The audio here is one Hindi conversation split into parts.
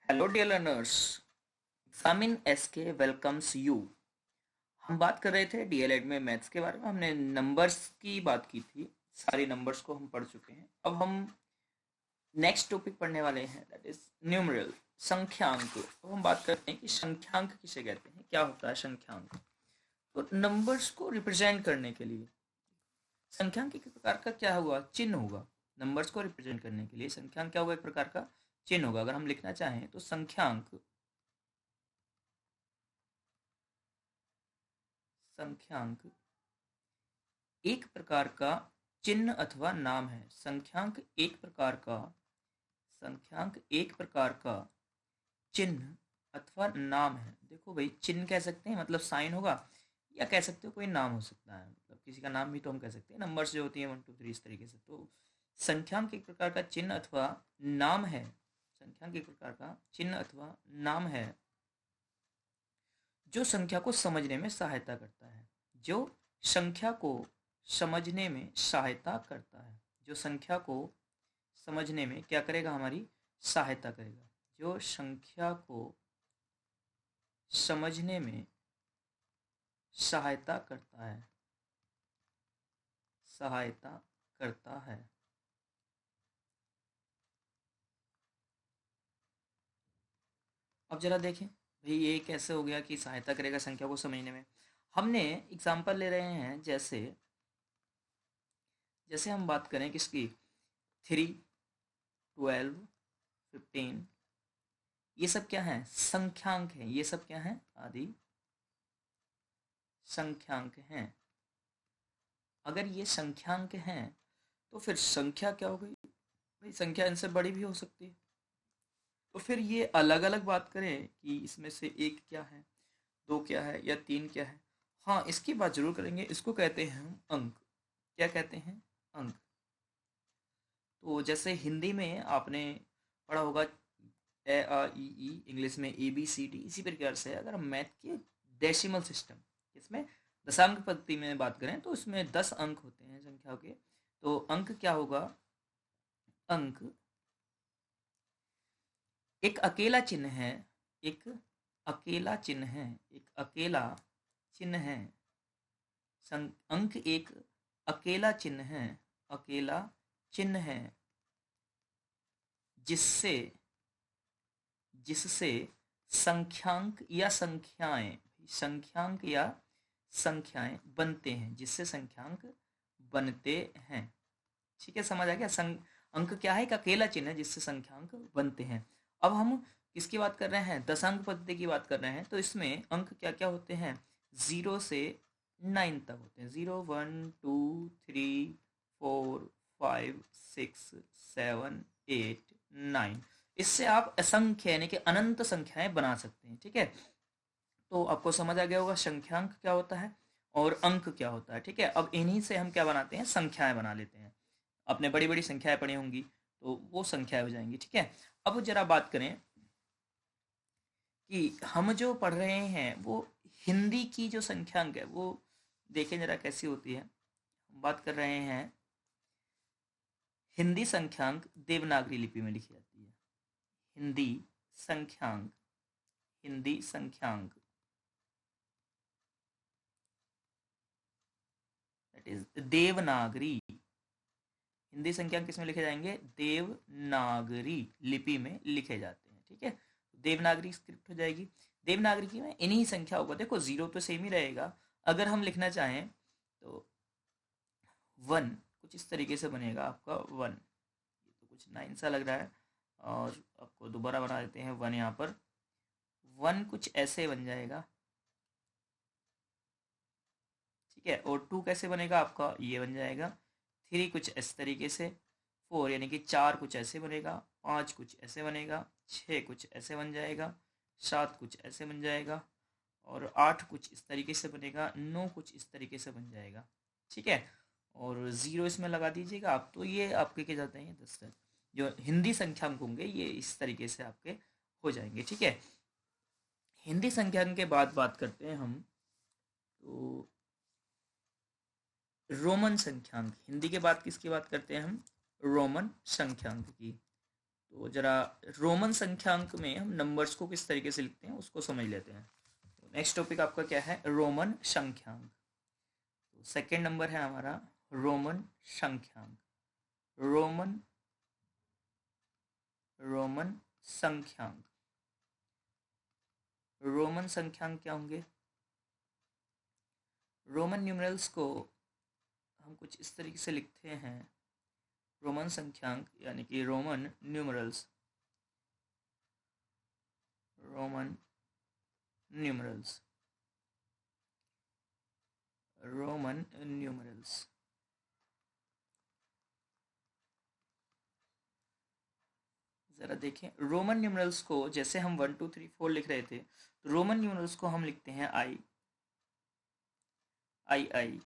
Hello dear learners, examine SK welcomes you. हम बात कर रहे थे डीएलएड में मैथ्स के बारे में। हमने नंबर्स की बात की थी। सारी नंबर्स को हम पढ़ चुके हैं। अब हम नेक्स्ट टॉपिक पढ़ने वाले हैं, दैट इज न्यूमरल, संख्यांक। तो हम बात करते हैं कि संख्यांक किसे कहते हैं, क्या होता है संख्यांक। तो नंबर्स को रिप्रेजेंट करने के लिए संख्यांक एक प्रकार का क्या हुआ, चिन्ह होगा। नंबर्स को रिप्रेजेंट करने के लिए संख्यांक क्या होगा, एक प्रकार का चिन्ह होगा। अगर हम लिखना चाहें तो संख्यांक संख्यांक एक प्रकार का चिन्ह अथवा नाम है। संख्यांक एक प्रकार का चिन्ह अथवा नाम है। देखो भाई, चिन्ह कह सकते हैं, मतलब साइन होगा, या कह सकते हो कोई नाम हो सकता है, मतलब किसी का नाम भी तो हम कह सकते हैं। नंबर्स जो होती हैं 1 2 3 इस तरीके से। तो संख्यांक एक प्रकार का चिन्ह अथवा नाम है। संख्यांक एक प्रकार का चिन्ह अथवा नाम है जो संख्या को समझने में सहायता करता है। जो संख्या को समझने में सहायता करता है। जो संख्या को समझने में क्या करेगा, हमारी सहायता करेगा। जो संख्या को समझने में सहायता करता है, सहायता करता है। अब जरा देखें भाई, ये कैसे हो गया कि सहायता करेगा संख्या को समझने में। हमने एग्जांपल ले रहे हैं, जैसे जैसे हम बात करें किसकी, 3 12 15, ये सब क्या है, संख्यांक है। ये सब क्या है, आदि संख्यांक हैं। अगर ये संख्यांक हैं तो फिर संख्या क्या हो गई भाई, संख्या इनसे बड़ी भी हो सकती है। तो फिर ये अलग अलग बात करें कि इसमें से एक क्या है, दो क्या है, या तीन क्या है। हाँ, इसकी बात जरूर करेंगे। इसको कहते हैं हम अंक। क्या कहते हैं, अंक। तो जैसे हिंदी में आपने पढ़ा होगा ए आ ई ई, इंग्लिश में ए बी सी डी, इसी प्रकार से अगर हम मैथ के डेसिमल सिस्टम, इसमें दशांक पद्धति में बात करें तो इसमें 10 अंक होते हैं संख्या के। तो अंक क्या होगा, अंक एक अकेला चिन्ह है। एक अकेला चिन्ह है। एक अकेला चिन्ह है। अंक एक अकेला चिन्ह है। अकेला चिन्ह है जिससे जिससे संख्यांक या संख्याएं संख्यांक या संख्याएं बनते हैं, जिससे संख्यांक बनते हैं। ठीक है, समझ आ गया। अंक क्या है, एक अकेला चिन्ह है जिससे संख्यांक बनते हैं। अब हम किसकी बात कर रहे हैं, दशांक पद्धति की बात कर रहे हैं। तो इसमें अंक क्या क्या होते हैं, 0 से 9 तक होते हैं। 0 1 2 3 4 5 6 7 8 9। इससे आप असंख्य यानी कि अनंत संख्याएं बना सकते हैं। ठीक है, तो आपको समझ आ गया होगा संख्यांक क्या होता है और अंक क्या होता है। ठीक है, अब इन्हीं से हम क्या बनाते हैं, संख्याएं बना लेते हैं। आपने बड़ी बड़ी संख्याएं पढ़ी होंगी तो वो संख्याएं हो जाएंगी। ठीक है, अब जरा बात करें कि हम जो पढ़ रहे हैं वो हिंदी की जो संख्यांक है वो देखें जरा कैसी होती है। हम बात कर रहे हैं, हिंदी संख्यांक देवनागरी लिपि में लिखी जाती है। हिंदी संख्यांक हिंदी संख्यांक दैट इज देवनागरी। हिंदी संख्यांक किसमें लिखे जाएंगे, देवनागरी लिपि में लिखे जाते हैं। ठीक है, देवनागरी स्क्रिप्ट हो जाएगी। देवनागरी में इन्हीं संख्या होगा। देखो, जीरो तो सेम ही रहेगा। अगर हम लिखना चाहें तो 1 कुछ इस तरीके से बनेगा आपका 1। ये तो कुछ 9 सा लग रहा है, और आपको दोबारा बना देते हैं 1 यहाँ पर। 1 कुछ ऐसे बन जाएगा। ठीक है, और 2 कैसे बनेगा आपका, ये बन जाएगा। 3 कुछ इस तरीके से। 4 यानी कि 4 कुछ ऐसे बनेगा। 5 कुछ ऐसे बनेगा। 6 कुछ ऐसे बन जाएगा। 7 कुछ ऐसे बन जाएगा। और 8 कुछ इस तरीके से बनेगा। 9 कुछ इस तरीके से बन जाएगा। ठीक है, और 0 इसमें लगा दीजिएगा आप। तो ये आपके क्या जाते हैं, 10 तक जो हिंदी संख्यांक होंगे ये इस तरीके से आपके हो जाएंगे। ठीक है, हिंदी संख्यांक के बाद बात करते हैं हम तो रोमन संख्यांक। हिंदी के बाद किसकी बात करते हैं हम, रोमन संख्यांक की। तो जरा रोमन संख्यांक में हम नंबर्स को किस तरीके से लिखते हैं उसको समझ लेते हैं। नेक्स्ट टॉपिक आपका क्या है, रोमन संख्यांक। तो सेकेंड नंबर है हमारा रोमन संख्यांक। रोमन रोमन संख्यांक। रोमन संख्यांक क्या होंगे? रोमन न्यूमरल्स को हम कुछ इस तरीके से लिखते हैं, रोमन संख्यांक यानी कि Roman numerals. Roman numerals. Roman numerals. ज़रा देखें, रोमन न्यूमरल्स को जैसे हम 1 2 3 4 लिख रहे थे, तो रोमन न्यूमरल्स को हम लिखते हैं आई आई आई।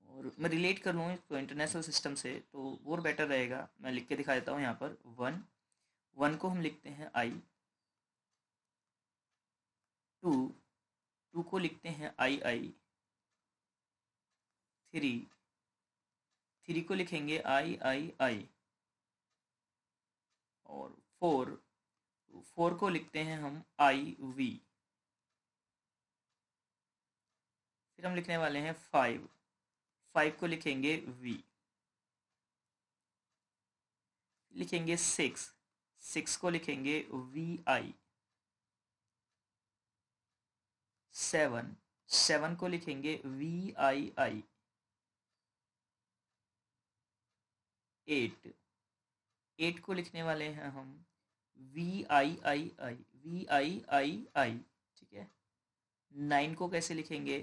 और मैं रिलेट कर लूँ इसको इंटरनेशनल सिस्टम से तो और बेटर रहेगा। मैं लिख के दिखा देता हूँ यहाँ पर। 1 को हम लिखते हैं आई। 2 को लिखते हैं आई आई। 3 को लिखेंगे आई आई आई। और 4 को लिखते हैं हम आई वी। फिर हम लिखने वाले हैं 5 को लिखेंगे वी। लिखेंगे 6 को लिखेंगे वी आई। 7 को लिखेंगे वी आई आई। 8 को लिखने वाले हैं हम we I I I. We आई आई आई, ठीक है। 9 को कैसे लिखेंगे?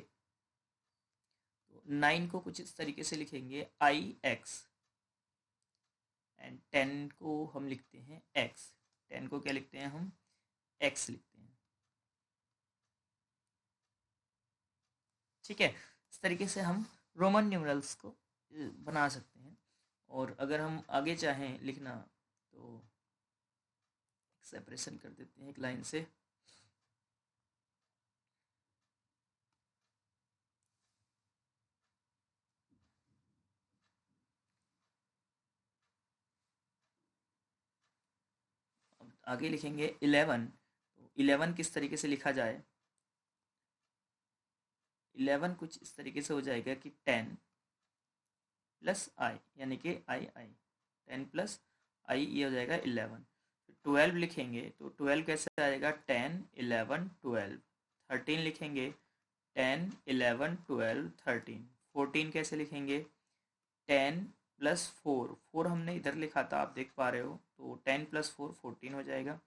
तो 9 को कुछ इस तरीके से लिखेंगे आई एक्स। एंड 10 को हम लिखते हैं एक्स। 10 को क्या लिखते हैं हम? एक्स लिखते हैं, ठीक है। इस तरीके से हम रोमन न्यूमरल्स को बना सकते हैं। और अगर हम आगे चाहें लिखना तो सेपरेशन कर देते हैं एक लाइन से। अब आगे लिखेंगे 11। तो 11 किस तरीके से लिखा जाए? 11 कुछ इस तरीके से हो जाएगा कि 10 प्लस आई यानी कि आई आई। 10 प्लस आई ये हो जाएगा 11। 12 लिखेंगे तो 12 कैसे आएगा? 10 11 12। 13 लिखेंगे 10 11 12 13। 14 कैसे लिखेंगे? 10 प्लस 4 हमने इधर लिखा था, आप देख पा रहे हो। तो 10 प्लस 4 14 हो जाएगा।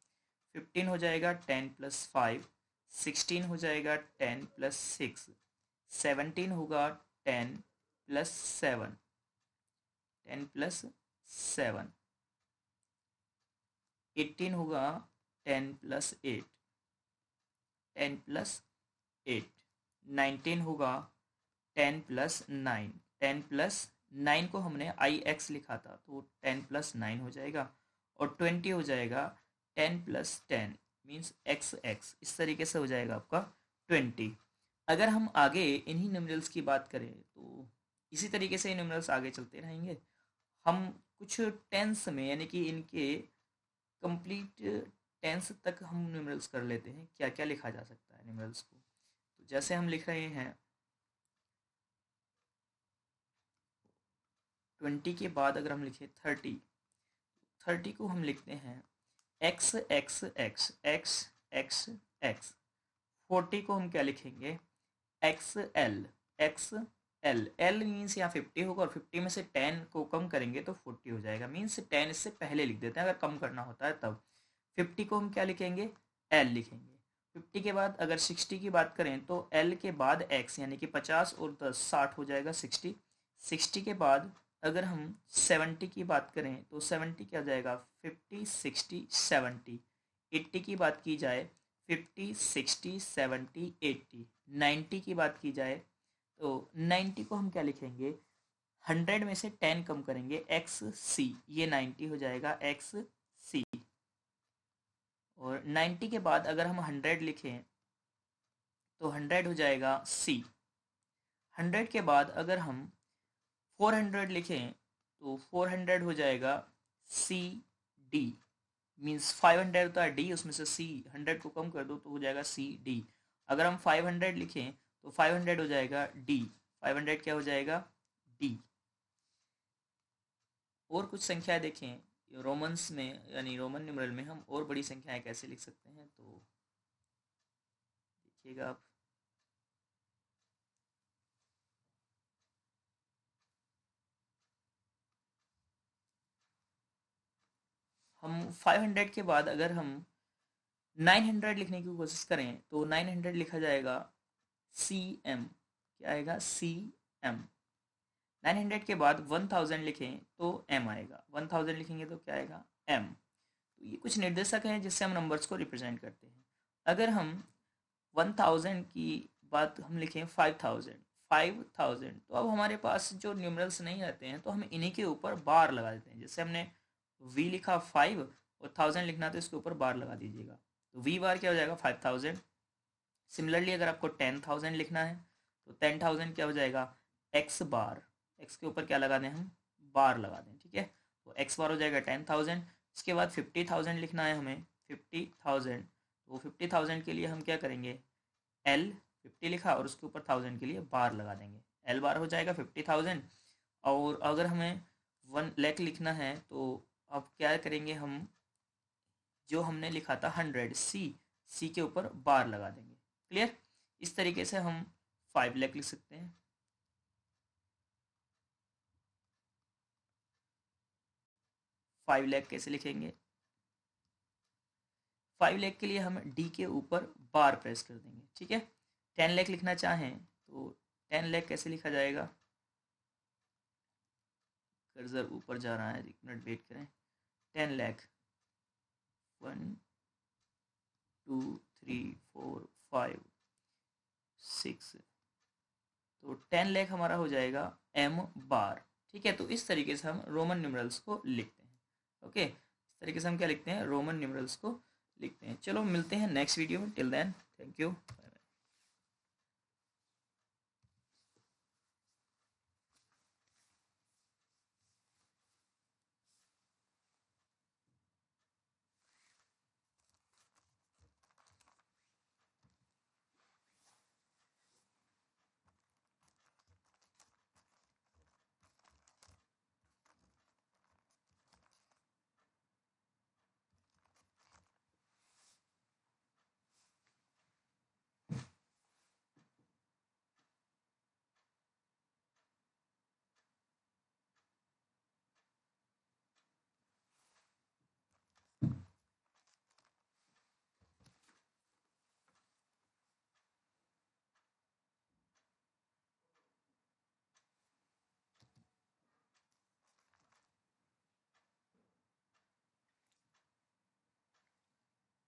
15 हो जाएगा 10 प्लस 5। 16 हो जाएगा 10 प्लस 6। 17 होगा 10 प्लस 7। 10 प्लस 7। 18 होगा 10 प्लस 8। 10 प्लस 8। 19 होगा 10 प्लस 9। 10 प्लस 9 को हमने आई एक्स लिखा था तो 10 प्लस 9 हो जाएगा। और 20 हो जाएगा 10 प्लस 10 मीन्स एक्स एक्स। इस तरीके से हो जाएगा आपका 20। अगर हम आगे इन्हीं न्यूमरल्स की बात करें तो इसी तरीके से न्यूमरल्स आगे चलते रहेंगे। हम कुछ टेंस में यानी कि इनके कंप्लीट टेंस तक हम न्यूमरल्स कर लेते हैं, क्या क्या लिखा जा सकता है न्यूमरल्स को। तो जैसे हम लिख रहे हैं 20 के बाद अगर हम लिखें 30 को हम लिखते हैं x x x x x x. 40 को हम क्या लिखेंगे? X L x L. L means यहाँ 50 होगा और 50 में से 10 को कम करेंगे तो 40 हो जाएगा। मीन्स 10 इससे पहले लिख देते हैं अगर कम करना होता है तब। 50 को हम क्या लिखेंगे? एल लिखेंगे। 50 के बाद अगर 60 की बात करें तो एल के बाद एक्स यानी कि 50 और 10 60 हो जाएगा 60। 60 के बाद अगर हम 70 की बात करें तो 70 क्या हो जाएगा? 50 60 70। 80 की बात की जाए 50 60 70 80। 90 की बात की जाए तो 90 को हम क्या लिखेंगे? 100 में से 10 कम करेंगे एक्स सी, ये 90 हो जाएगा एक्स सी। और 90 के बाद अगर हम 100 लिखें तो 100 हो जाएगा सी। 100 के बाद अगर हम 400 लिखें तो 400 हो जाएगा सी डी, मीन्स 500 होता है डी, उसमें से सी 100 को कम कर दो तो हो जाएगा सी डी। अगर हम 500 लिखें तो 500 हो जाएगा डी, 500 क्या हो जाएगा डी। और कुछ संख्याएं देखें रोमन्स में, यानी रोमन न्यूमरल में हम और बड़ी संख्याएं कैसे लिख सकते हैं, तो देखिएगा आप। हम 500 के बाद अगर हम 900 लिखने की कोशिश करें तो 900 लिखा जाएगा सी एम, क्या आएगा सी एम। 900 के बाद 1000 लिखें तो एम आएगा, 1000 लिखेंगे तो क्या आएगा एम। तो ये कुछ निर्देशक हैं जिससे हम नंबर्स को रिप्रेजेंट करते हैं। अगर हम 1000 की बात हम लिखें 5000, तो अब हमारे पास जो न्यूमरल्स नहीं आते हैं तो हम इन्हीं के ऊपर बार लगा देते हैं। जैसे हमने वी लिखा 5 और 1000 लिखना तो इसके ऊपर बार लगा दीजिएगा, तो वी बार क्या हो जाएगा 5000। सिमिलरली अगर आपको 10,000 लिखना है तो 10,000 क्या हो जाएगा एक्स बार, एक्स के ऊपर क्या लगा दें हम बार लगा दें, ठीक है। तो एक्स बार हो जाएगा 10,000। इसके बाद 50,000 लिखना है हमें 50,000, तो 50,000 के लिए हम क्या करेंगे एल 50 लिखा और उसके ऊपर 1000 के लिए बार लगा देंगे, एल बार हो जाएगा 50,000। और अगर हमें 1 लाख लिखना है तो अब क्या करेंगे हम, जो हमने लिखा था 100 सी के ऊपर बार लगा देंगे। क्लियर। इस तरीके से हम 5 लाख लिख सकते हैं। 5 लाख कैसे लिखेंगे, 5 लाख के लिए हम डी के ऊपर बार प्रेस कर देंगे, ठीक है। 10 लाख लिखना चाहें तो 10 लाख कैसे लिखा जाएगा, कर्सर ऊपर जा रहा है, एक मिनट वेट करें। 10 लाख 1 2 3 4 5 6, तो 10 लाख हमारा हो जाएगा एम बार, ठीक है। तो इस तरीके से हम रोमन न्यूमरल्स को लिखते हैं। ओके, इस तरीके से हम क्या लिखते हैं रोमन न्यूमरल्स को लिखते हैं। चलो मिलते हैं नेक्स्ट वीडियो में, टिल देन थैंक यू।